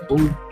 Oh.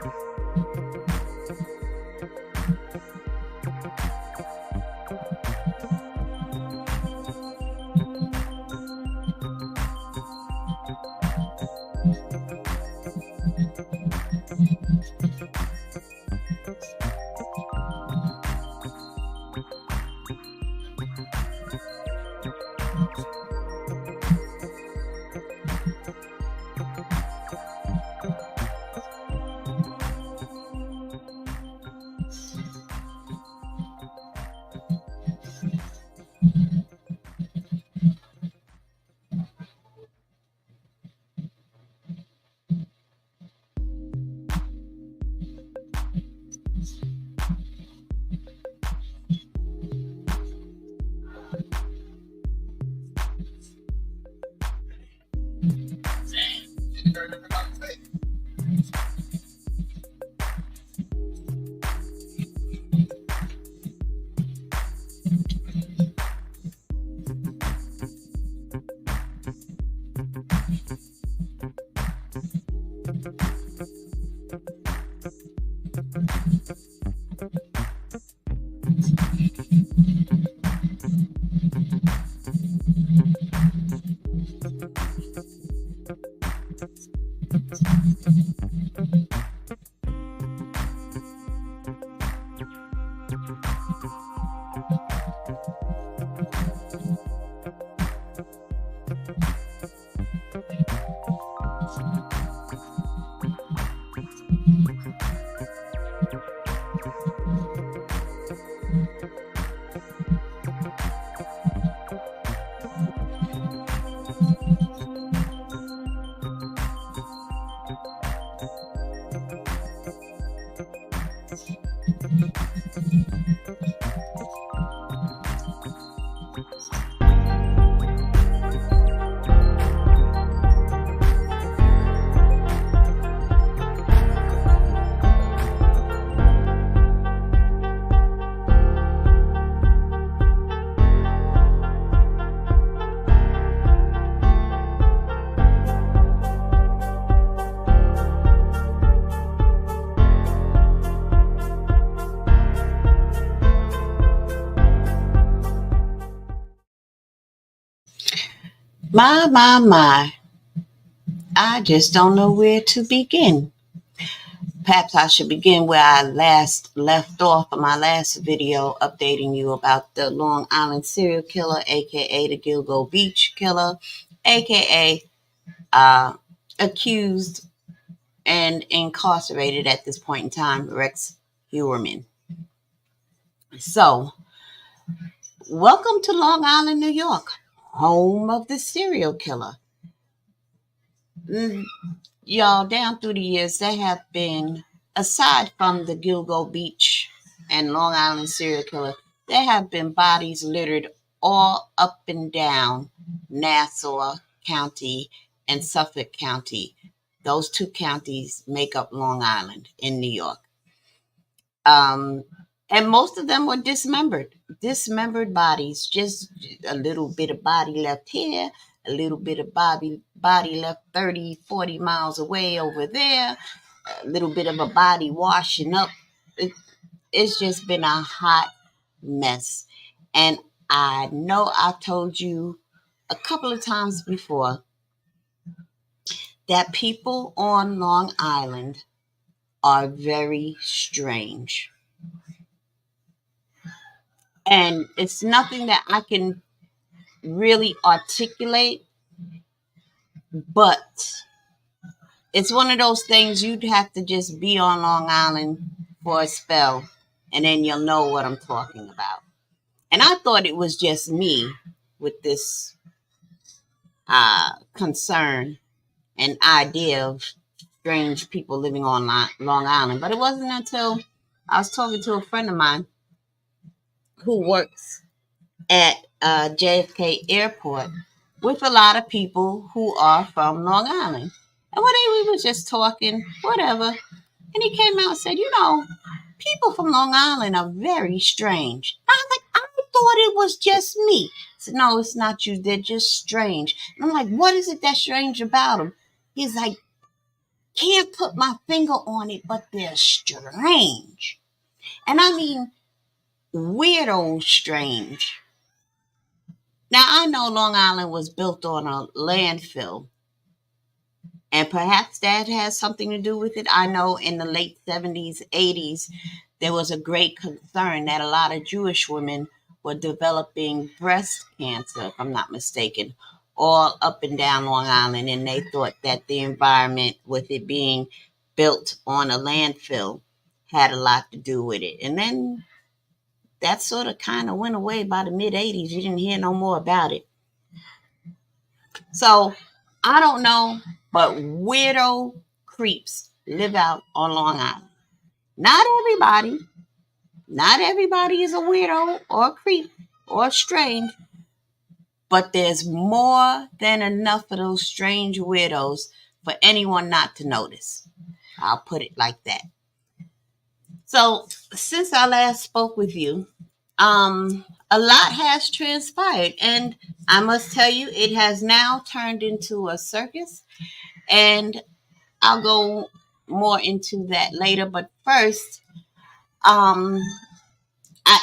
My. I just don't know where to begin. Perhaps I should begin where I last left off in my last video, updating you about the Long Island serial killer, aka the Gilgo Beach killer, aka accused and incarcerated at this point in time, Rex Heuermann. So, welcome to Long Island, New York, home of the serial killer. Y'all, down through the years, there have been, aside from the Gilgo Beach and Long Island serial killer, there have been bodies littered all up and down Nassau County and Suffolk County. Those two counties make up Long Island in New York. And most of them were dismembered bodies, just a little bit of body left here, a little bit of body left 30, 40 miles away over there, a little bit of a body washing up. It's just been a hot mess. And I know I've told you a couple of times before that people on Long Island are very strange. And it's nothing that I can really articulate, but it's one of those things you'd have to just be on Long Island for a spell, and then you'll know what I'm talking about. And I thought it was just me with this concern and idea of strange people living on Long Island. But it wasn't until I was talking to a friend of mine who works at JFK Airport with a lot of people who are from Long Island. And one day we was just talking, whatever, and he came out and said, people from Long Island are very strange. I was like, I thought it was just me. I said, no, it's not you. They're just strange. And I'm like, what is it that's strange about them? He's like, can't put my finger on it, but they're strange. And I mean, weirdo strange. Now, I know Long Island was built on a landfill, and perhaps that has something to do with it. I know in the late 70s, 80s, there was a great concern that a lot of Jewish women were developing breast cancer, if I'm not mistaken, all up and down Long Island, and they thought that the environment, with it being built on a landfill, had a lot to do with it. And then that sort of kind of went away by the mid-80s. You didn't hear no more about it. So, I don't know, but weirdo creeps live out on Long Island. Not everybody is a weirdo or a creep or strange, but there's more than enough of those strange weirdos for anyone not to notice. I'll put it like that. So, since I last spoke with you, a lot has transpired, and I must tell you, it has now turned into a circus, and I'll go more into that later. But first, I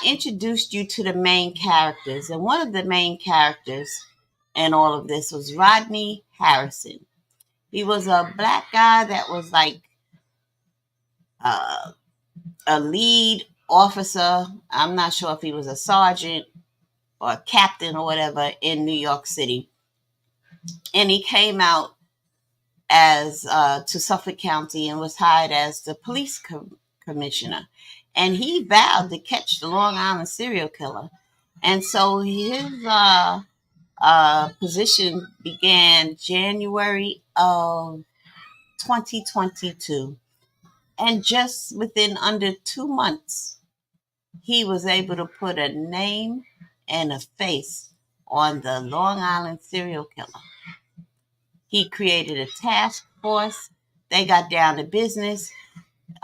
introduced you to the main characters, and one of the main characters in all of this was Rodney Harrison. He was a black guy that was like a lead officer. I'm not sure if he was a sergeant or a captain or whatever in New York City. And he came out as to Suffolk County and was hired as the police commissioner. And he vowed to catch the Long Island serial killer. And so his position began January of 2022. And just within under 2 months, he was able to put a name and a face on the Long Island serial killer. He created a task force. They got down to business.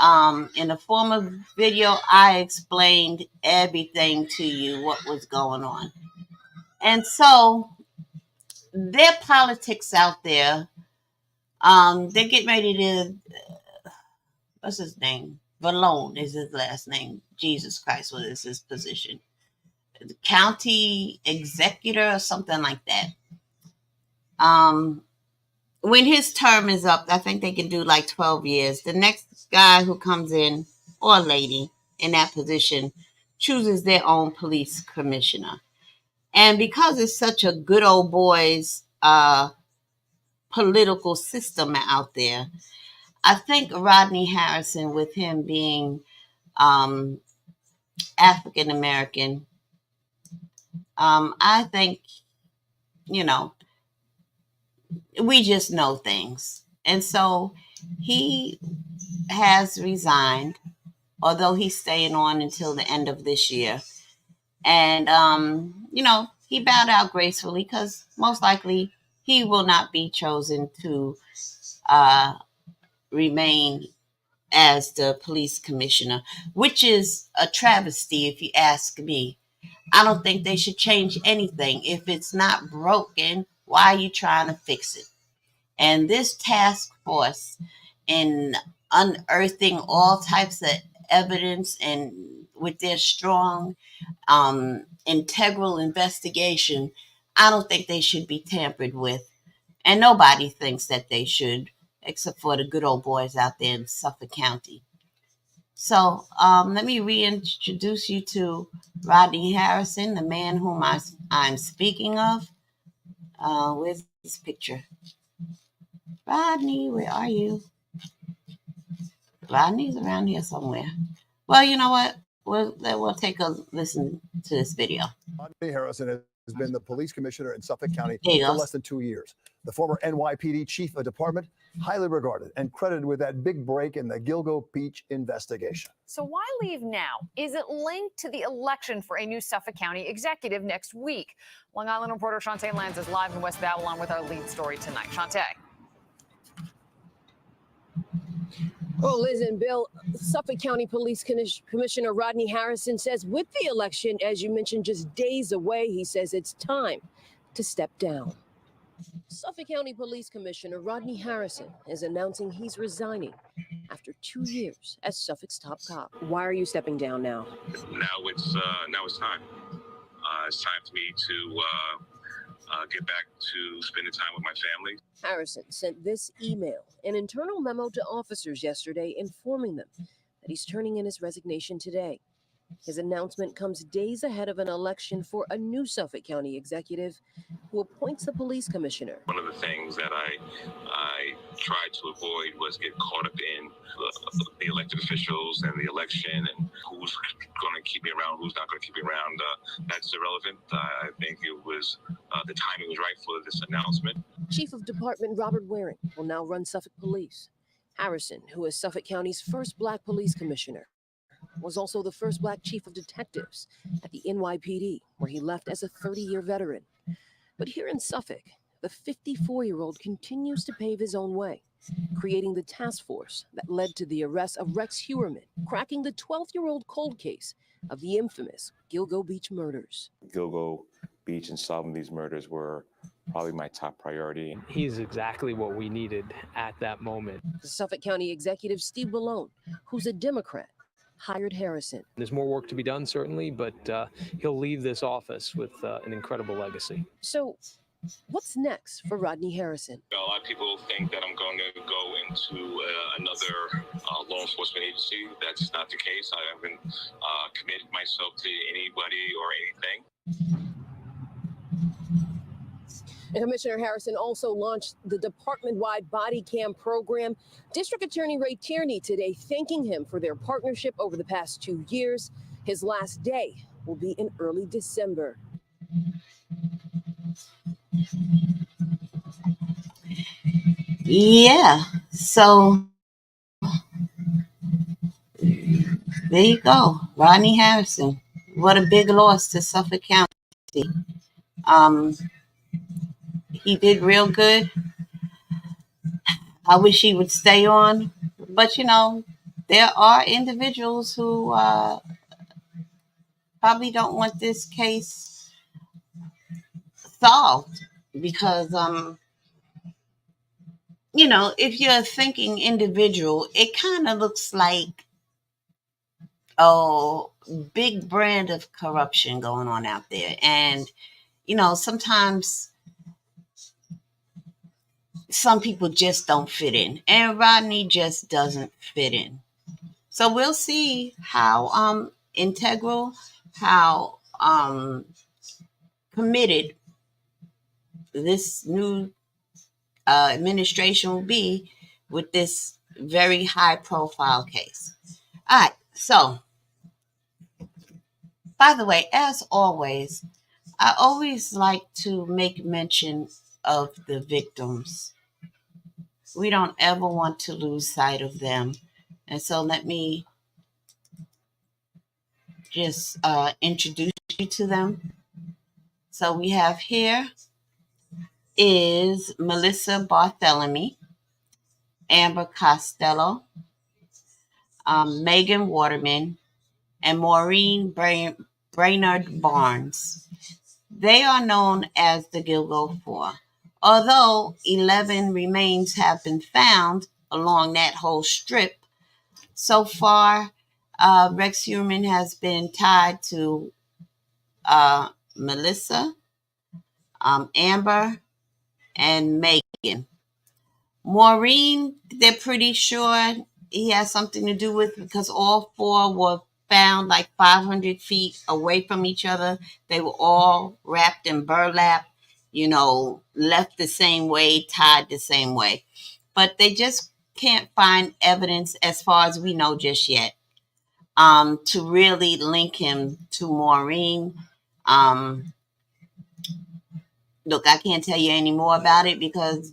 In the former video, I explained everything to you, what was going on. And so their politics out there, they're getting ready to, what's his name? Valone is his last name. Jesus Christ, what is his position? The county executor or something like that. Um, when his term is up, I think they can do like 12 years. The next guy who comes in, or lady in that position, chooses their own police commissioner. And because it's such a good old boys political system out there, I think Rodney Harrison, with him being um, African American, I think, you know, we just know things. And so he has resigned, although he's staying on until the end of this year. And, he bowed out gracefully because most likely he will not be chosen to uh, remain as the police commissioner, which is a travesty if you ask me. I don't think they should change anything. If it's not broken, why are you trying to fix it? And this task force in unearthing all types of evidence and with their strong, integral investigation, I don't think they should be tampered with. And nobody thinks that they should, except for the good old boys out there in Suffolk County. So let me reintroduce you to Rodney Harrison, the man whom I'm speaking of. Where's his picture? Rodney, where are you? Rodney's around here somewhere. Well, you know what? We'll take a listen to this video. Rodney Harrison has been the police commissioner in Suffolk County There you for go. less than 2 years. The former NYPD chief of department, highly regarded and credited with that big break in the Gilgo Beach investigation. So why leave now? Is it linked to the election for a new Suffolk County executive next week? Long Island reporter Shantae Lanz is live in West Babylon with our lead story tonight. Shantae. Well, Liz and Bill, Suffolk County Police Commissioner Rodney Harrison says with the election, as you mentioned, just days away, he says it's time to step down. Suffolk County Police Commissioner Rodney Harrison is announcing he's resigning after 2 years as Suffolk's top cop. Why are you stepping down now? Now it's time. It's time for me to get back to spending time with my family. Harrison sent this email, an internal memo to officers yesterday informing them that he's turning in his resignation today. His announcement comes days ahead of an election for a new Suffolk County executive who appoints the police commissioner. One of the things that I tried to avoid was get caught up in the elected officials and the election and who's going to keep me around, who's not going to keep me around. That's irrelevant. I think it was the timing was right for this announcement. Chief of Department Robert Waring will now run Suffolk Police. Harrison, who is Suffolk County's first black police commissioner, was also the first black chief of detectives at the NYPD, where he left as a 30-year veteran. But here in Suffolk, the 54-year-old continues to pave his own way, creating the task force that led to the arrest of Rex Heuermann, cracking the 12-year-old cold case of the infamous Gilgo Beach murders. Gilgo Beach and solving these murders were probably my top priority. He's exactly what we needed at that moment. The Suffolk County executive Steve Ballone, who's a Democrat, hired Harrison. There's more work to be done, certainly, but he'll leave this office with an incredible legacy. So what's next for Rodney Harrison? A lot of people think that I'm going to go into another law enforcement agency. That's not the case. I haven't committed myself to anybody or anything. And Commissioner Harrison also launched the department-wide body cam program. District Attorney Ray Tierney today thanking him for their partnership over the past 2 years. His last day will be in early December. Yeah, so there you go. Rodney Harrison. What a big loss to Suffolk County. He did real good. I wish he would stay on. But, there are individuals who probably don't want this case solved because, if you're a thinking individual, it kind of looks like a big brand of corruption going on out there. And, sometimes some people just don't fit in, and Rodney just doesn't fit in. So we'll see how integral, how committed this new administration will be with this very high profile case. All right. So, by the way, as always, I always like to make mention of the victims. We don't ever want to lose sight of them. And so let me just introduce you to them. So we have here is Melissa Barthelemy, Amber Costello, Megan Waterman, and Maureen Brainerd Barnes. They are known as the Gilgo Four. Although 11 remains have been found along that whole strip, so far Rex Heuermann has been tied to Melissa, Amber, and Megan. Maureen, they're pretty sure he has something to do with, because all four were found like 500 feet away from each other. They were all wrapped in burlap, left the same way, tied the same way. But they just can't find evidence, as far as we know just yet, to really link him to Maureen. Look, I can't tell you any more about it because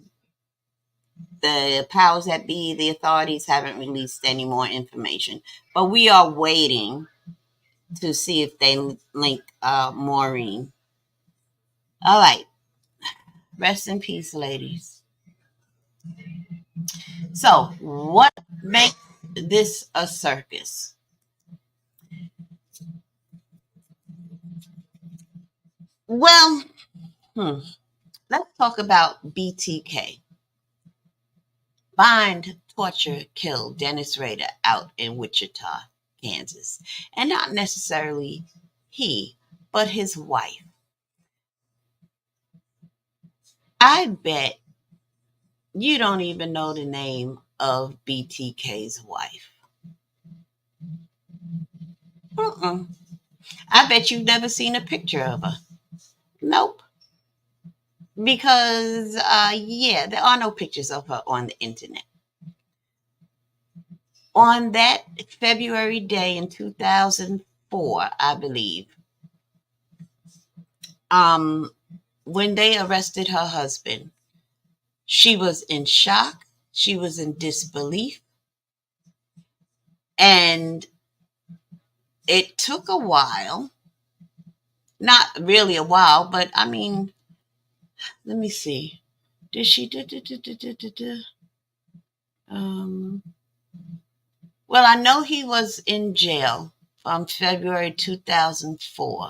the powers that be, the authorities, haven't released any more information. But we are waiting to see if they link Maureen. All right. Rest in peace, ladies. So, what makes this a circus? Well, let's talk about BTK. Bind, torture, kill Dennis Rader out in Wichita, Kansas. And not necessarily he, but his wife. I bet you don't even know the name of BTK's wife. I bet you've never seen a picture of her. Nope. Because, there are no pictures of her on the internet. On that February day in 2004, I believe, when they arrested her husband, she was in shock. She was in disbelief. And it took a while. Not really a while, but I mean, let me see. Did she? Well, I know he was in jail from February 2004.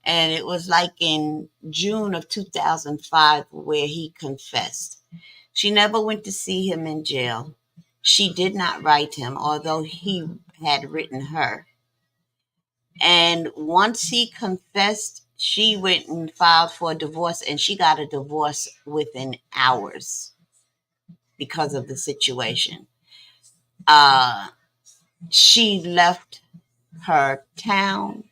And it was like in June of 2005 where he confessed. She never went to see him in jail. She did not write him, although he had written her. And once he confessed, she went and filed for a divorce, and she got a divorce within hours because of the situation. She left her town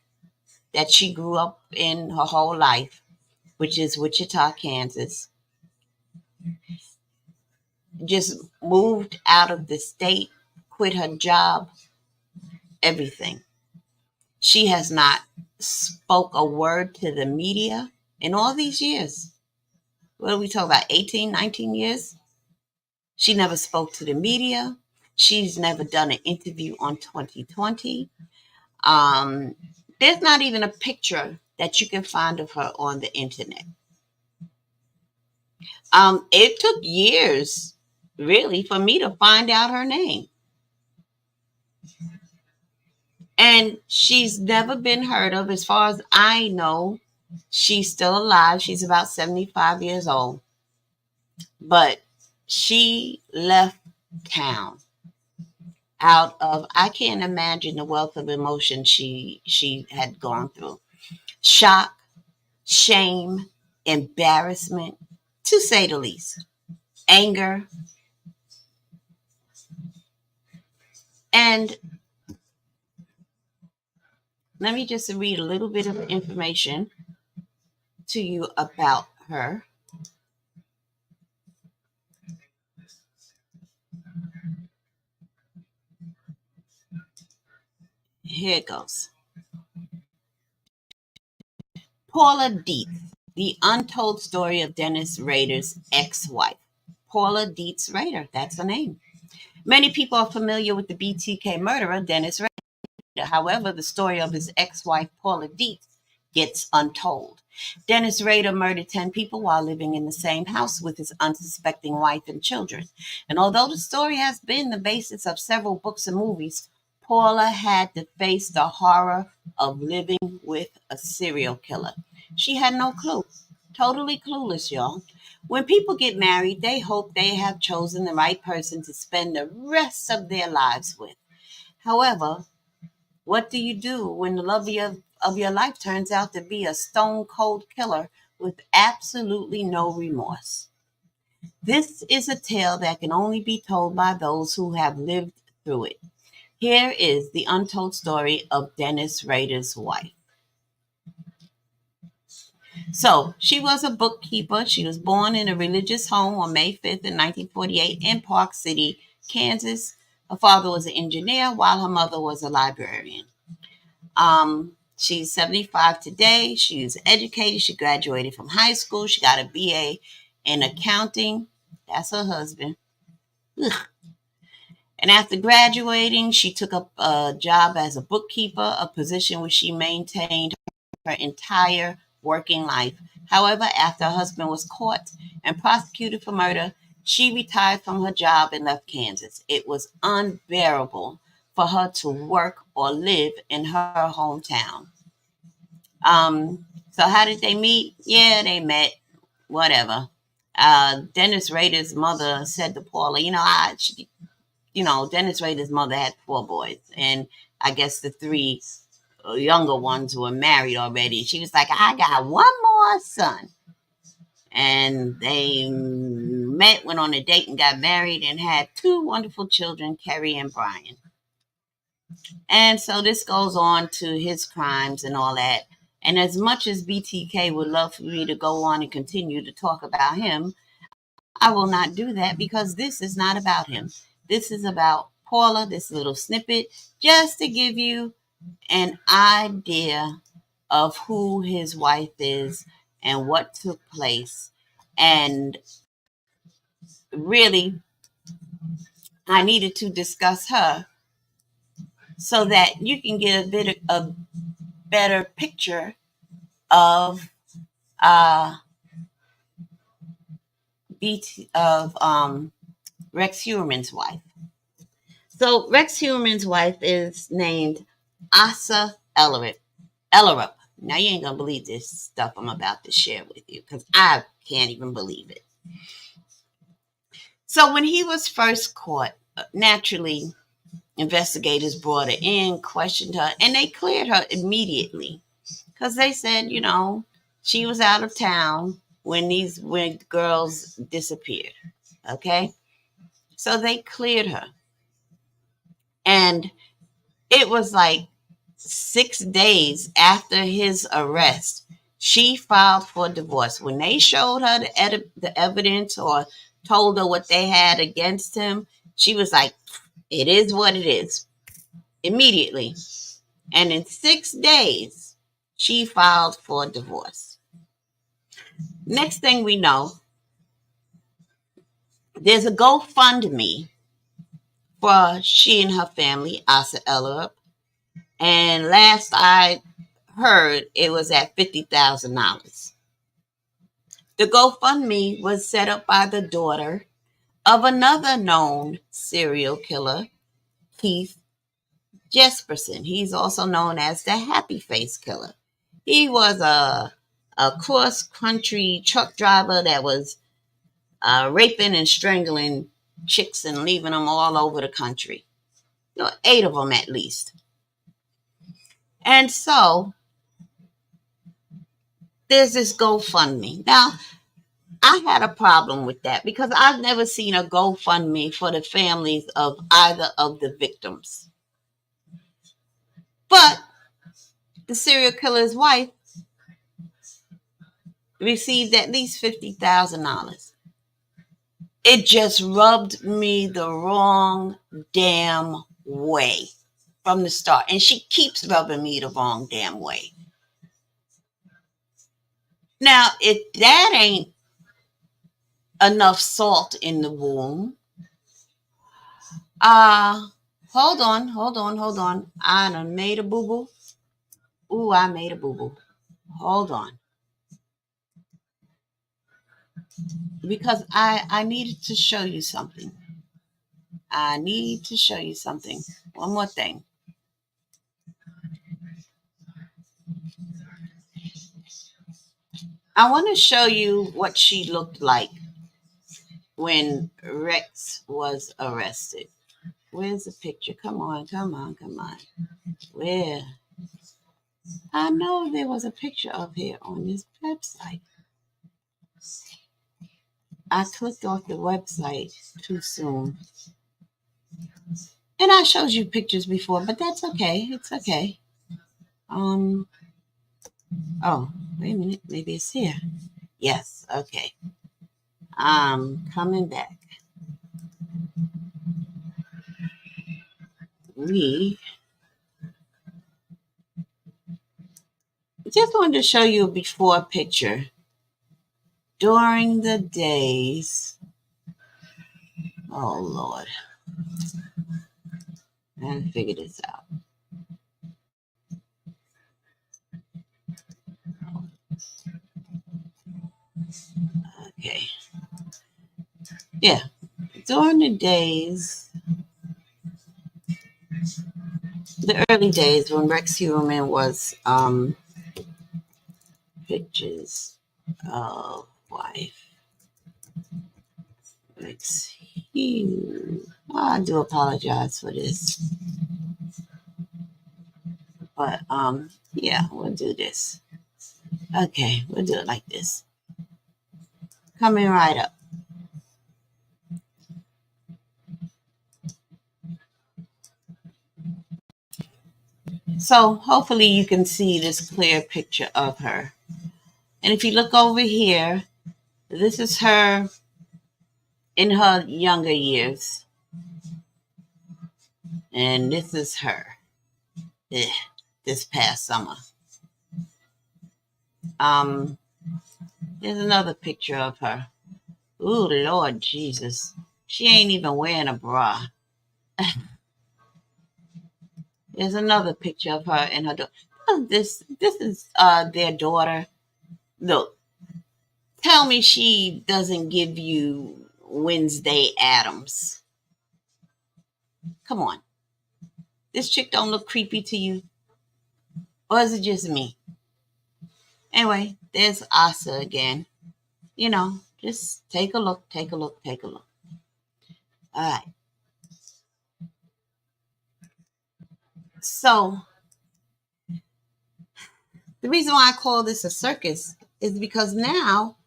that she grew up in her whole life, which is Wichita, Kansas. Just moved out of the state, quit her job, everything. She has not spoke a word to the media in all these years. What are we talking about, 18, 19 years? She never spoke to the media. She's never done an interview on 2020. There's not even a picture that you can find of her on the internet. It took years, really, for me to find out her name. And she's never been heard of. As far as I know, she's still alive. She's about 75 years old. But she left town out of, I can't imagine the wealth of emotion she had gone through. Shock, shame, embarrassment, to say the least. anger, and let me just read a little bit of information to you about her. Here it goes. Paula Dietz, the untold story of Dennis Rader's ex-wife. Paula Dietz Rader, that's her name. Many people are familiar with the BTK murderer, Dennis Rader. However, the story of his ex-wife, Paula Dietz, gets untold. Dennis Rader murdered 10 people while living in the same house with his unsuspecting wife and children. And although the story has been the basis of several books and movies, Paula had to face the horror of living with a serial killer. She had no clue. Totally clueless, y'all. When people get married, they hope they have chosen the right person to spend the rest of their lives with. However, what do you do when the love of your life turns out to be a stone cold killer with absolutely no remorse? This is a tale that can only be told by those who have lived through it. Here is the untold story of Dennis Rader's wife. So, she was a bookkeeper. She was born in a religious home on May 5th in 1948 in Park City, Kansas. Her father was an engineer while her mother was a librarian. She's 75 today. She's educated. She graduated from high school. She got a BA in accounting. That's her husband. Ugh. And after graduating, she took up a job as a bookkeeper, a position which she maintained her entire working life. However, after her husband was caught and prosecuted for murder, she retired from her job and left Kansas. It was unbearable for her to work or live in her hometown. So how did they meet? Yeah, they met. Whatever. Dennis Rader's mother said to Paula, Dennis Rader's mother had 4 boys, and I guess the 3 younger ones were married already. She was like, I got one more son. And they met, went on a date, and got married, and had 2 wonderful children, Kerry and Brian. And so this goes on to his crimes and all that. And as much as BTK would love for me to go on and continue to talk about him, I will not do that because this is not about him. This is about Paula, this little snippet, just to give you an idea of who his wife is and what took place. And really, I needed to discuss her so that you can get a better picture of Rex Heuermann's wife. So Rex Heuermann's wife is named Asa Ellerup. Now you ain't gonna believe this stuff I'm about to share with you because I can't even believe it. So when he was first caught, naturally, investigators brought her in, questioned her, and they cleared her immediately because they said, she was out of town when girls disappeared. Okay, so they cleared her, and it was like 6 days after his arrest, she filed for divorce. When they showed her the evidence or told her what they had against him, she was like, it is what it is, immediately. And in 6 days, she filed for divorce. Next thing we know, there's a GoFundMe for she and her family, Asa Ellerup. And last I heard, it was at $50,000. The GoFundMe was set up by the daughter of another known serial killer, Keith Jesperson. He's also known as the Happy Face Killer. He was a cross-country truck driver that was raping and strangling chicks and leaving them all over the country. 8 of them at least. And so there's this GoFundMe. Now, I had a problem with that because I've never seen a GoFundMe for the families of either of the victims. But the serial killer's wife received at least $50,000. It just rubbed me the wrong damn way from the start. And she keeps rubbing me the wrong damn way. Now, if that ain't enough salt in the wound, hold on. I done made a boo-boo. Ooh, I made a boo-boo. Hold on. Because I needed to show you something. I need to show you something. One more thing. I want to show you what she looked like when Rex was arrested. Where's the picture? Come on. Where? I know there was a picture of her on this website. I clicked off the website too soon. And I showed you pictures before, but that's okay. It's okay. Oh, wait a minute. Maybe it's here. Yes, okay. I'm coming back. We just wanted to show you a before picture during the days. Oh, Lord. I gotta figure this out. Okay. Yeah. During the days, the early days when Rex Heuermann was pictures of wife. Rex Hugh. I do apologize for this. But yeah, we'll do this. Okay, we'll do it like this. Coming right up. So hopefully you can see this clear picture of her. And if you look over here, this is her in her younger years. And this is her this past summer. There's another picture of her. Ooh, Lord Jesus. She ain't even wearing a bra. There's another picture of her and her daughter. This is their daughter. Look, tell me she doesn't give you Wednesday Addams. Come on. This chick don't look creepy to you? Or is it just me? Anyway, there's Asa again. You know, just take a look. All right. So, the reason why I call this a circus is because now,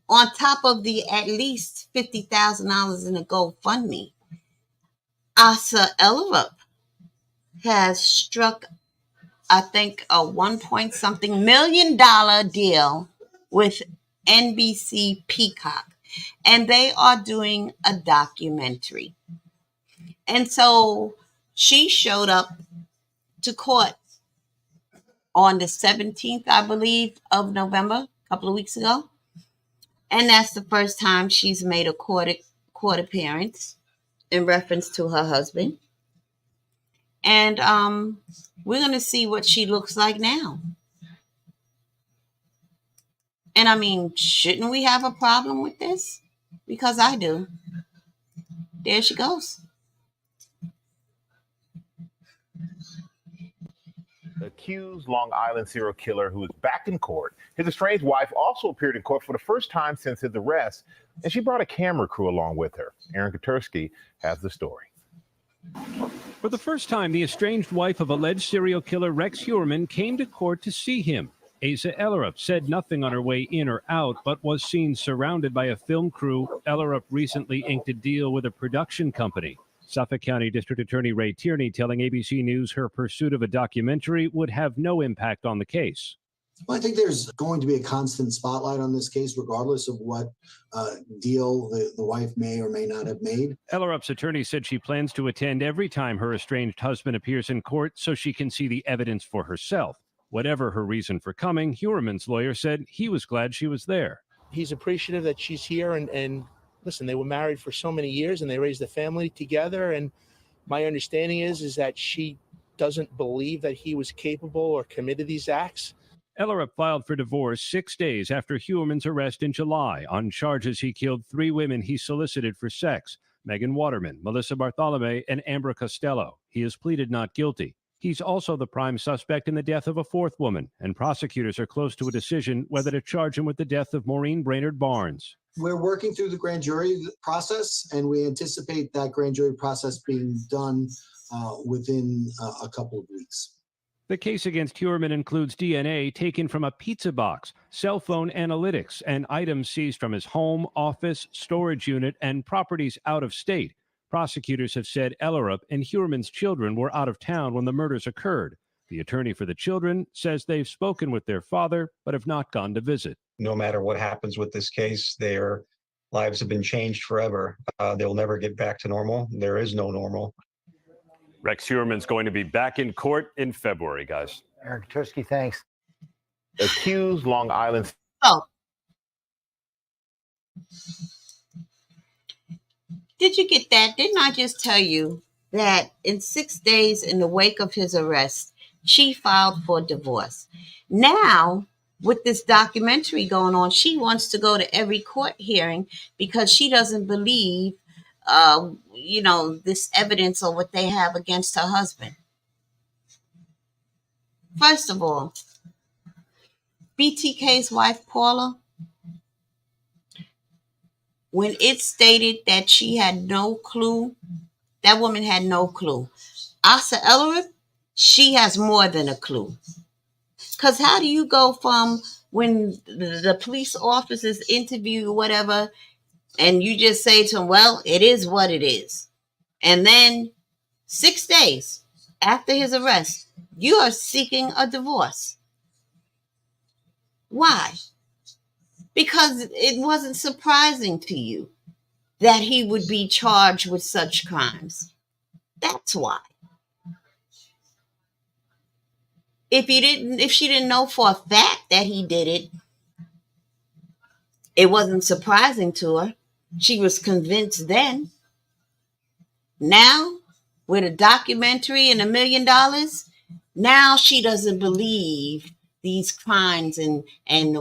on top of the at least $50,000 in a GoFundMe, Asa Ellerup has struck, I think, a $1 million deal with NBC Peacock, and they are doing a documentary. And so she showed up to court on the 17th, I believe, of November, a couple of weeks ago. And that's the first time she's made a court appearance in reference to her husband. And we're going to see what she looks like now. And I mean, shouldn't we have a problem with this? Because I do. There she goes. The accused Long Island serial killer who is back in court. His estranged wife also appeared in court for the first time since his arrest, and she brought a camera crew along with her. Aaron Katersky has the story. For the first time, the estranged wife of alleged serial killer Rex Heuermann came to court to see him. Asa Ellerup said nothing on her way in or out, but was seen surrounded by a film crew. Ellerup recently inked a deal with a production company. Suffolk County District Attorney Ray Tierney telling ABC News her pursuit of a documentary would have no impact on the case. Well, I think there's going to be a constant spotlight on this case, regardless of what deal the wife may or may not have made. Ellerup's attorney said she plans to attend every time her estranged husband appears in court so she can see the evidence for herself. Whatever her reason for coming, Heuermann's lawyer said he was glad she was there. He's appreciative that she's here, and listen, they were married for so many years and they raised a family together. And my understanding is that she doesn't believe that he was capable or committed these acts. Ellerup filed for divorce 6 days after Heuermann's arrest in July on charges he killed 3 women he solicited for sex: Megan Waterman, Melissa Bartholomé, and Ambra Costello. He has pleaded not guilty. He's also the prime suspect in the death of a 4th woman, and prosecutors are close to a decision whether to charge him with the death of Maureen Brainerd Barnes. We're working through the grand jury process, and we anticipate that grand jury process being done within a couple of weeks. The case against Heuermann includes DNA taken from a pizza box, cell phone analytics, and items seized from his home, office, storage unit, and properties out of state. Prosecutors have said Ellerup and Heuermann's children were out of town when the murders occurred. The attorney for the children says they've spoken with their father, but have not gone to visit. No matter what happens with this case, their lives have been changed forever. They'll never get back to normal. There is no normal. Rex Heuermann's going to be back in court in February, guys. Aaron Katursky, thanks. Accused Long Island. Oh. Did you get that? Didn't I just tell you that in 6 days in the wake of his arrest, she filed for divorce? Now, with this documentary going on, she wants to go to every court hearing because she doesn't believe this evidence or what they have against her husband. First of all, BTK's wife, Paula, when it stated that she had no clue, that woman had no clue. Asa Ellerup, she has more than a clue. Because how do you go from when the police officers interview whatever, and you just say to them, well, it is what it is. And then 6 days after his arrest, you are seeking a divorce. Why? Because it wasn't surprising to you that he would be charged with such crimes. That's why. If she didn't know for a fact that he did it, it wasn't surprising to her. She was convinced then. Now, with a documentary and $1 million, now she doesn't believe these crimes and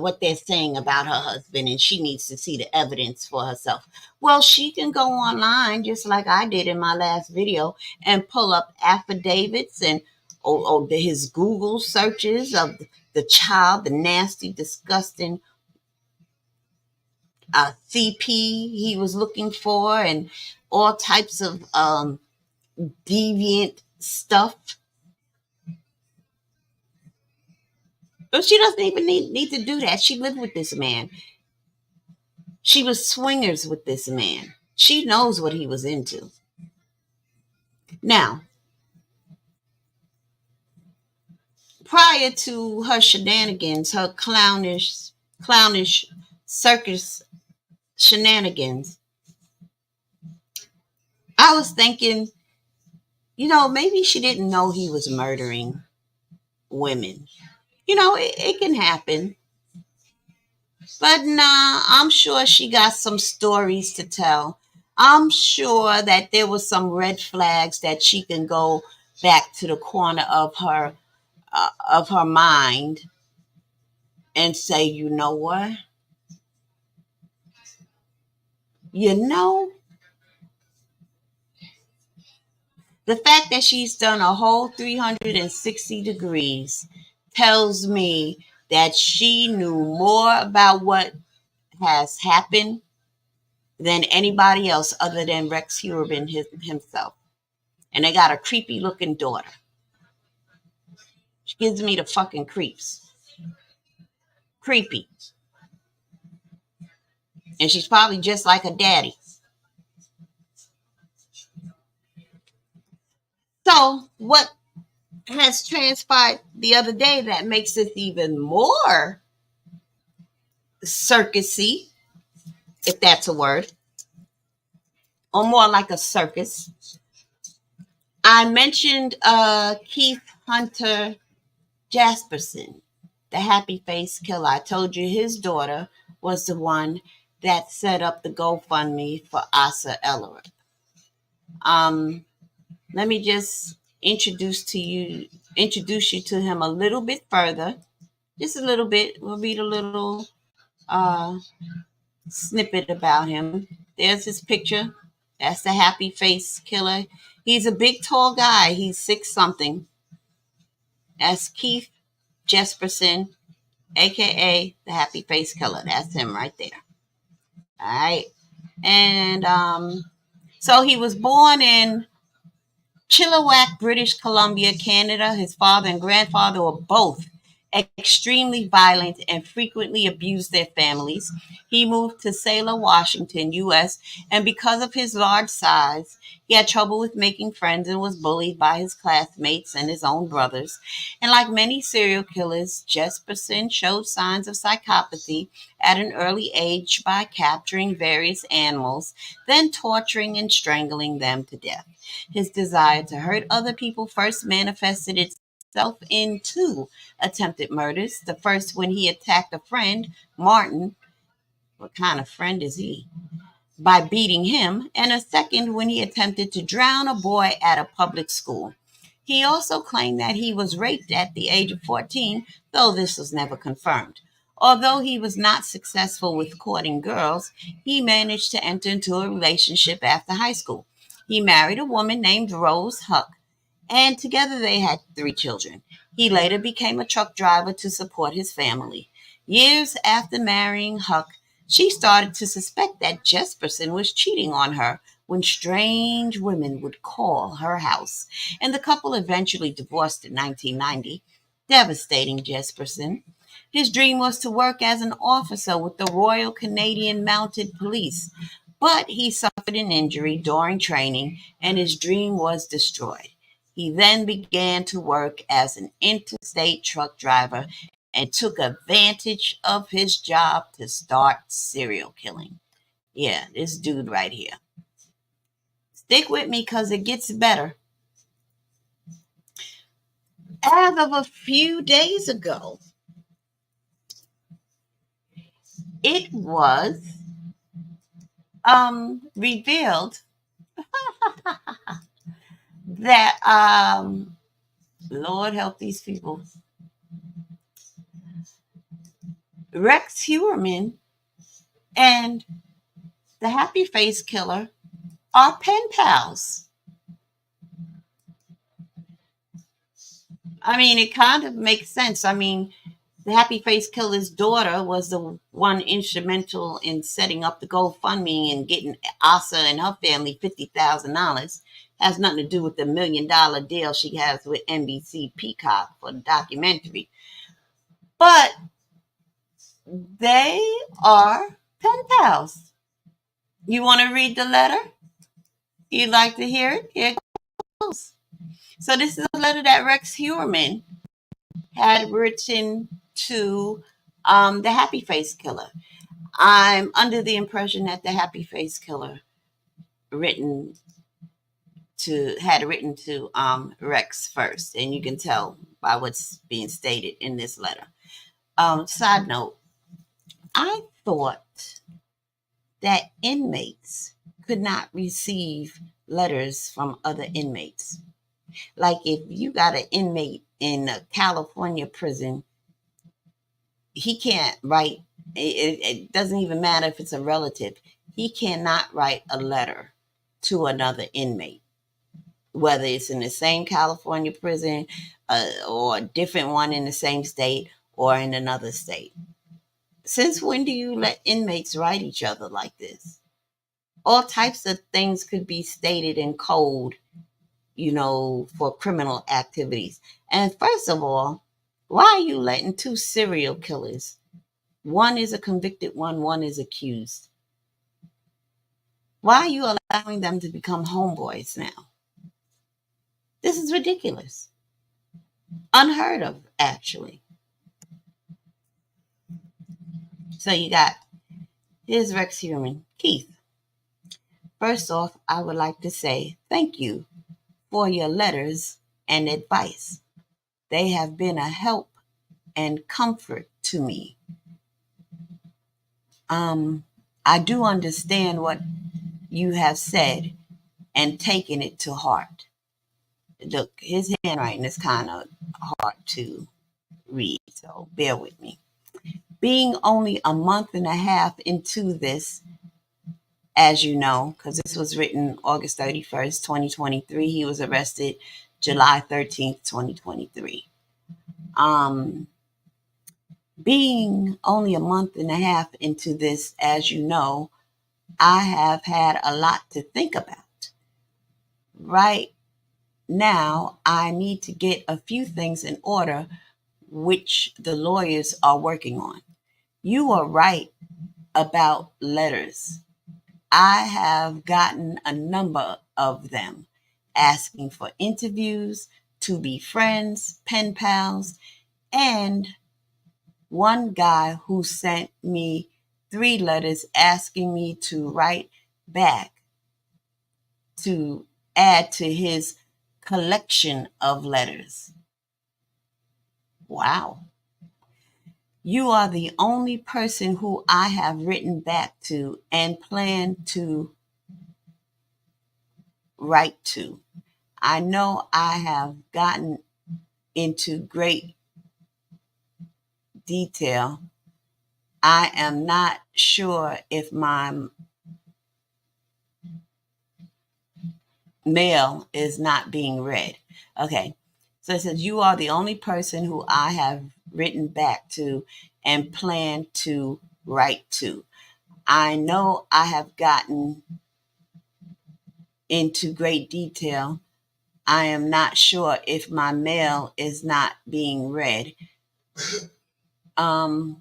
what they're saying about her husband, and she needs to see the evidence for herself. Well, she can go online, just like I did in my last video, and pull up affidavits and his Google searches of the child, the nasty, disgusting CP he was looking for, and all types of deviant stuff. But she doesn't even need to do that. She lived with this man. She was swingers with this man. She knows what he was into. Now, prior to her shenanigans, her clownish circus shenanigans, I was thinking, maybe she didn't know he was murdering women. It can happen. But nah, I'm sure she got some stories to tell. I'm sure that there were some red flags that she can go back to the corner of her mind and say, you know what? The fact that she's done a whole 360 degrees tells me that she knew more about what has happened than anybody else other than Rex Heuermann himself. And they got a creepy looking daughter. She gives me the fucking creeps. Creepy. And she's probably just like her daddy. So what has transpired the other day that makes it even more circusy, if that's a word, or more like a circus. I mentioned Keith Hunter Jasperson, the happy face killer. I told you his daughter was the one that set up the GoFundMe for Asa Ellery. Let me just introduce you to him a little bit further. Just a little bit. We'll read a little snippet about him. There's his picture. That's the happy face killer. He's a big, tall guy. He's 6 something. That's Keith Jesperson, aka the happy face killer. That's him right there. All right. And so he was born in Chilliwack, British Columbia, Canada. His father and grandfather were both extremely violent and frequently abused their families. He moved to Salem, Washington, U.S., and because of his large size, he had trouble with making friends and was bullied by his classmates and his own brothers. And like many serial killers, Jesperson showed signs of psychopathy at an early age by capturing various animals, then torturing and strangling them to death. His desire to hurt other people first manifested itself in 2 attempted murders. The first when he attacked a friend, Martin. What kind of friend is he? By beating him. And a second when he attempted to drown a boy at a public school. He also claimed that he was raped at the age of 14, though this was never confirmed. Although he was not successful with courting girls, he managed to enter into a relationship after high school. He married a woman named Rose Huck, and together they had 3 children. He later became a truck driver to support his family. Years after marrying Huck, she started to suspect that Jesperson was cheating on her when strange women would call her house, and the couple eventually divorced in 1990, devastating Jesperson. His dream was to work as an officer with the Royal Canadian Mounted Police, but he suffered an injury during training and his dream was destroyed. He then began to work as an interstate truck driver and took advantage of his job to start serial killing. Yeah, this dude right here. Stick with me because it gets better. As of a few days ago, it was revealed that Lord help these people. Rex Heuermann and the happy face killer are pen pals. I mean, it kind of makes sense. I mean, the happy face killer's daughter was the one instrumental in setting up the GoFundMe and getting Asa and her family $50,000. Has nothing to do with the $1 million deal she has with NBC Peacock for the documentary. But they are pen pals. You want to read the letter? You'd like to hear it? Here it goes. So this is a letter that Rex Heuermann had written to the happy face killer. I'm under the impression that the happy face killer had written to Rex first, and you can tell by what's being stated in this letter. Side note, I thought that inmates could not receive letters from other inmates. Like if you got an inmate in a California prison, he can't write, it doesn't even matter if it's a relative, he cannot write a letter to another inmate, whether it's in the same California prison or a different one in the same state or in another state. Since when do you let inmates write each other like this? All types of things could be stated in code, for criminal activities. And first of all, why are you letting 2 serial killers One is a convicted one is accused. Why are you allowing them to become homeboys now? This is ridiculous. Unheard of, actually. So you got, here's Rex Heuermann. Keith, first off, I would like to say thank you for your letters and advice. They have been a help and comfort to me. I do understand what you have said and taken it to heart. Look, his handwriting is kind of hard to read, so bear with me. Being only a month and a half into this, as you know, because this was written August 31st, 2023. He was arrested July 13th, 2023. Being only a month and a half into this, as you know, I have had a lot to think about. Right now, I need to get a few things in order, which the lawyers are working on. You are right about letters. I have gotten a number of them asking for interviews, to be friends, pen pals, and one guy who sent me 3 letters asking me to write back to add to his collection of letters. Wow. You are the only person who I have written back to and plan to write to. I know I have gotten into great detail. I am not sure if my mail is not being read. Okay. So it says, you are the only person who I have written back to and plan to write to. I know I have gotten into great detail. I am not sure if my mail is not being read. Oh,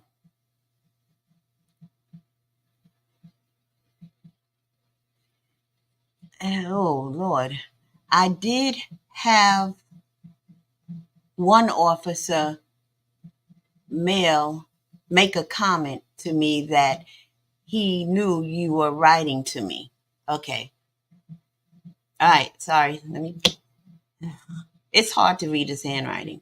Lord. I did have one officer make a comment to me that he knew you were writing to me. Okay. All right. Sorry. It's hard to read his handwriting.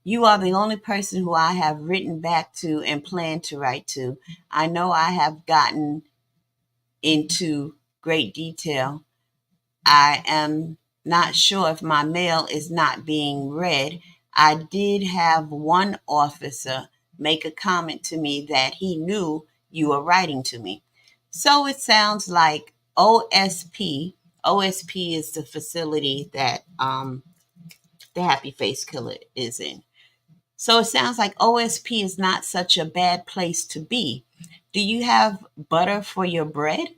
You are the only person who I have written back to and plan to write to. I know I have gotten into great detail. I am not sure if my mail is not being read. I did have one officer make a comment to me that he knew you were writing to me. So it sounds like OSP is the facility that the Happy Face Killer is in. So it sounds like OSP is not such a bad place to be. Do you have butter for your bread?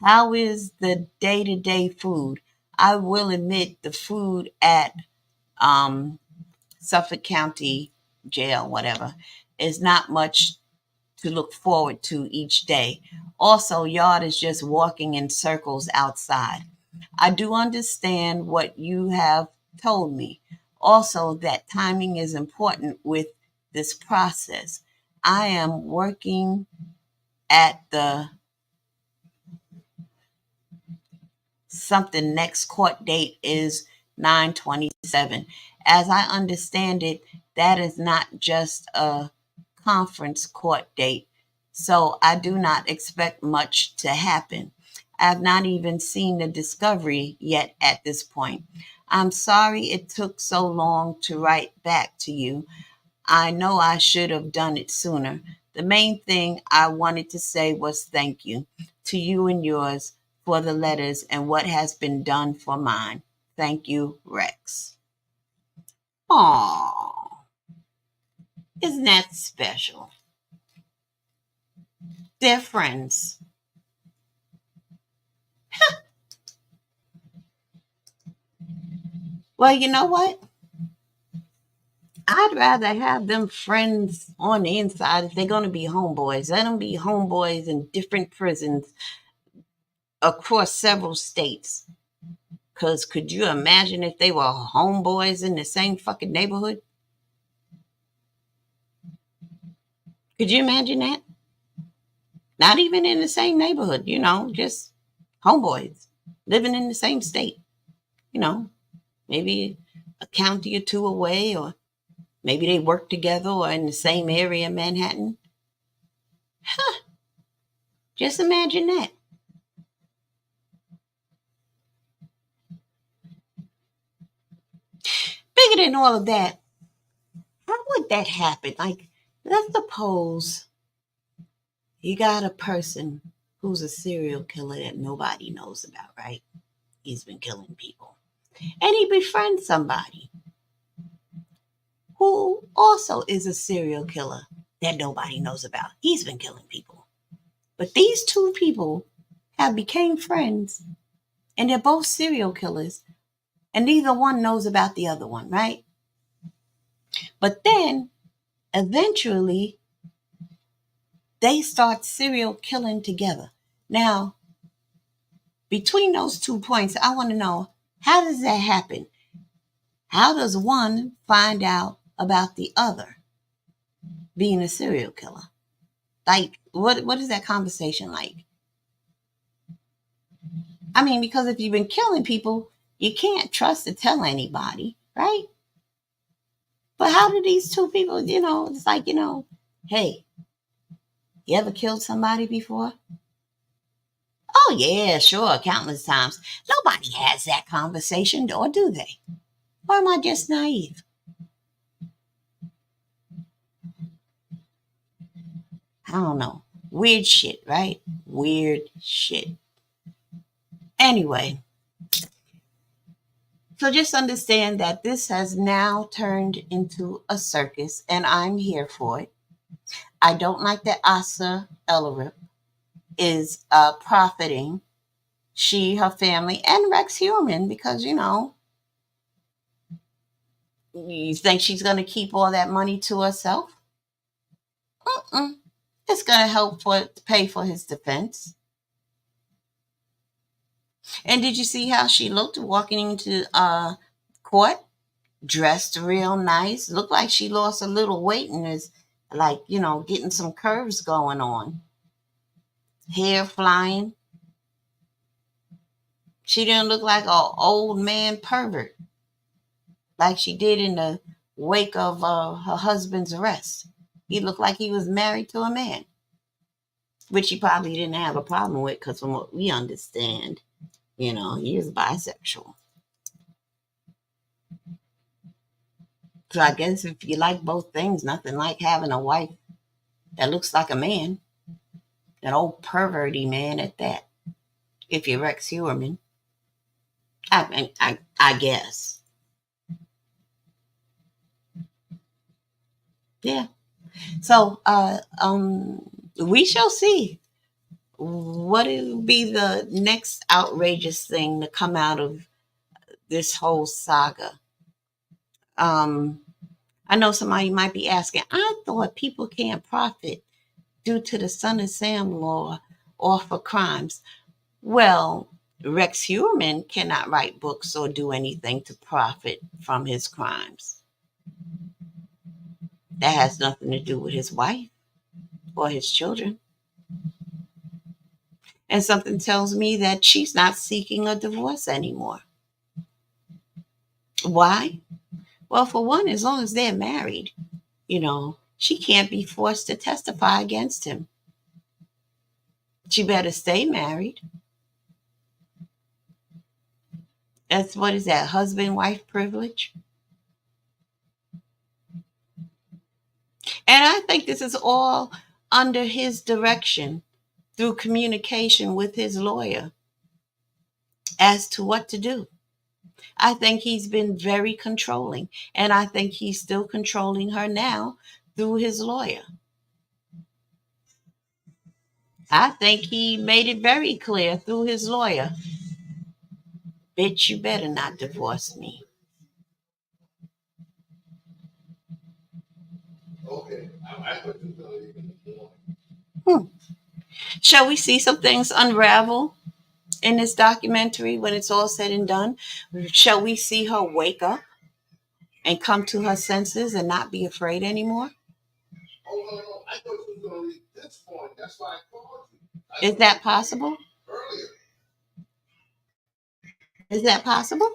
How is the day-to-day food? I will admit the food at Suffolk County Jail, whatever, is not much to look forward to each day. Also, Yard is just walking in circles outside. I do understand what you have told me. Also, that timing is important with this process. I am working at the something next court date is 9/27. As I understand it, that is not just a conference court date. So I do not expect much to happen. I have not even seen the discovery yet at this point. I'm sorry it took so long to write back to you. I know I should have done it sooner. The main thing I wanted to say was thank you to you and yours for the letters and what has been done for mine. Thank you, Rex. Aww. Isn't that special? They're friends. Well, you know what? I'd rather have them friends on the inside. If they're going to be homeboys, let them be homeboys in different prisons across several states. Because could you imagine if they were homeboys in the same fucking neighborhood? Could you imagine that? Not even in the same neighborhood, just homeboys living in the same state. Maybe a county or two away, or maybe they work together or in the same area in Manhattan. Just imagine that. Bigger than all of that, how would that happen? Like, let's suppose you got a person who's a serial killer that nobody knows about, right? He's been killing people. And he befriends somebody who also is a serial killer that nobody knows about. He's been killing people. But these two people have become friends, and they're both serial killers, and neither one knows about the other one, right? But then, eventually, they start serial killing together. Now, between those 2 points, I want to know, how does that happen? How does one find out about the other being a serial killer? Like, what is that conversation like? I mean, because if you've been killing people, you can't trust to tell anybody, right? But how do these two people, it's like, hey, you ever killed somebody before? Oh, yeah, sure, countless times. Nobody has that conversation, or do they? Or am I just naive? I don't know. Weird shit, right? Weird shit. Anyway, so just understand that this has now turned into a circus, and I'm here for it. I don't like that Asa Ellerup is profiting, she, her family, and Rex Heuermann, because, you think she's going to keep all that money to herself? It's going to help pay for his defense. And did you see how she looked walking into court? Dressed real nice. Looked like she lost a little weight and is like, getting some curves going on. Hair flying. She didn't look like an old man pervert like she did in the wake of her husband's arrest. He looked like he was married to a man, which he probably didn't have a problem with, because from what we understand, he was bisexual. So I guess if you like both things, nothing like having a wife that looks like a man, an old perverty man at that. If you're Rex Heuermann, I guess. Yeah. So we shall see what will be the next outrageous thing to come out of this whole saga. I know somebody might be asking, I thought people can't profit due to the Son of Sam law or for crimes. Well, Rex Heuermann cannot write books or do anything to profit from his crimes. That has nothing to do with his wife or his children. And something tells me that she's not seeking a divorce anymore. Why? Well, for one, as long as they're married, she can't be forced to testify against him. She better stay married. What is that, husband-wife privilege? And I think this is all under his direction through communication with his lawyer as to what to do. I think he's been very controlling, and I think he's still controlling her now through his lawyer. I think he made it very clear through his lawyer, bitch, you better not divorce me. Hmm. Shall we see some things unravel in this documentary when it's all said and done? Shall we see her wake up and come to her senses and not be afraid anymore? Is that possible? Is that possible?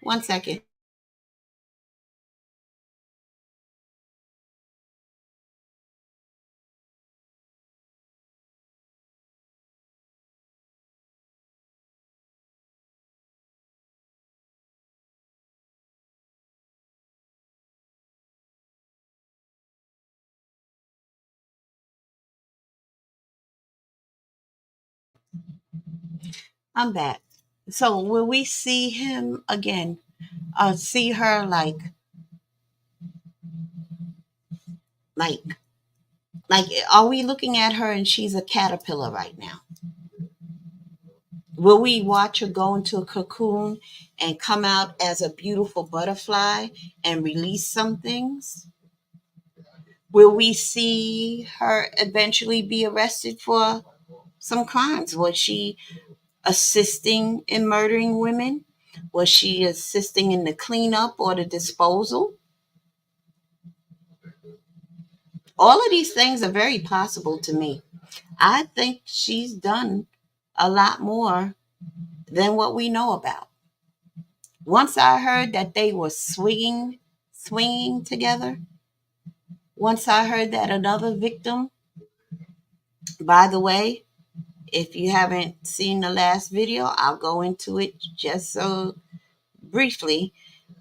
One second. I'm back. So will we see him again? See her like, like, are we looking at her and she's a caterpillar right now? Will we watch her go into a cocoon and come out as a beautiful butterfly and release some things? Will we see her eventually be arrested for some crimes? Was she assisting in murdering women? Was she assisting in the cleanup or the disposal? All of these things are very possible to me. I think she's done a lot more than what we know about. Once I heard that they were swinging together, once I heard that another victim, by the way, if you haven't seen the last video, I'll go into it just so briefly.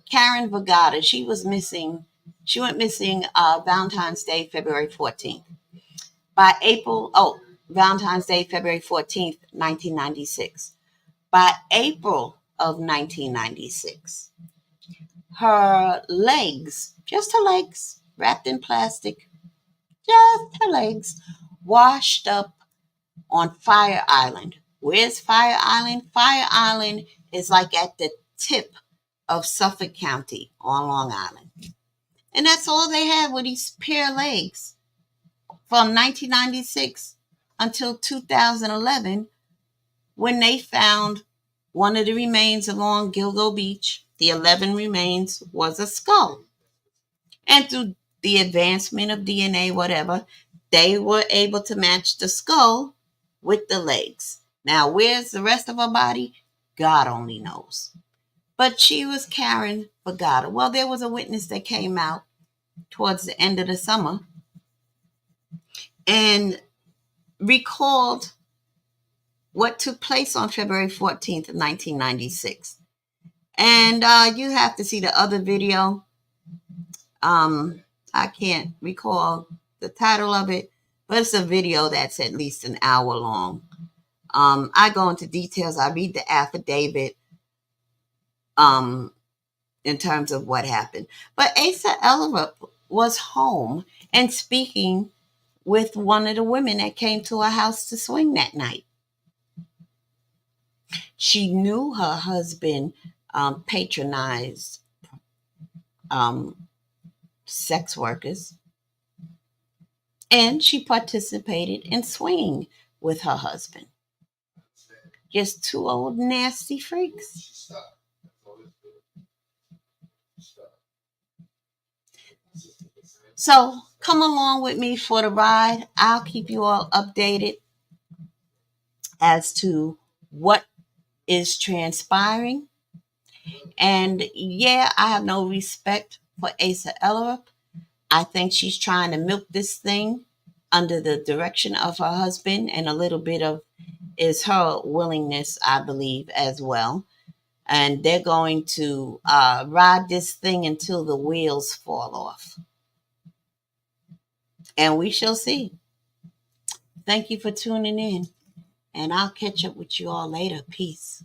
Karen Vagata, she was missing. She went missing Valentine's Day, February 14th. By Valentine's Day, February 14th, 1996. By April of 1996, her legs, just her legs, wrapped in plastic, just her legs, washed up on Fire Island. Where's Fire Island? Fire Island is like at the tip of Suffolk County on Long Island. And that's all they had with these pair of legs. From 1996 until 2011, when they found one of the remains along Gilgo Beach, the 11 remains was a skull. And through the advancement of DNA, whatever, they were able to match the skull with the legs. Now, where's the rest of her body? God only knows. But she was Karen Vagata. Well, there was a witness that came out towards the end of the summer and recalled what took place on February 14th of 1996. And you have to see the other video. I can't recall the title of it, but it's a video that's at least an hour long. I go into details. I read the affidavit in terms of what happened. But Asa Ellerup was home and speaking with one of the women that came to her house to swing that night. She knew her husband patronized sex workers, and she participated in swinging with her husband. Just two old nasty freaks. So come along with me for the ride. I'll keep you all updated as to what is transpiring. And yeah, I have no respect for Asa Ellerup. I think she's trying to milk this thing under the direction of her husband, and a little bit of is her willingness, I believe, as well. And they're going to ride this thing until the wheels fall off. And we shall see. Thank you for tuning in, and I'll catch up with you all later. Peace.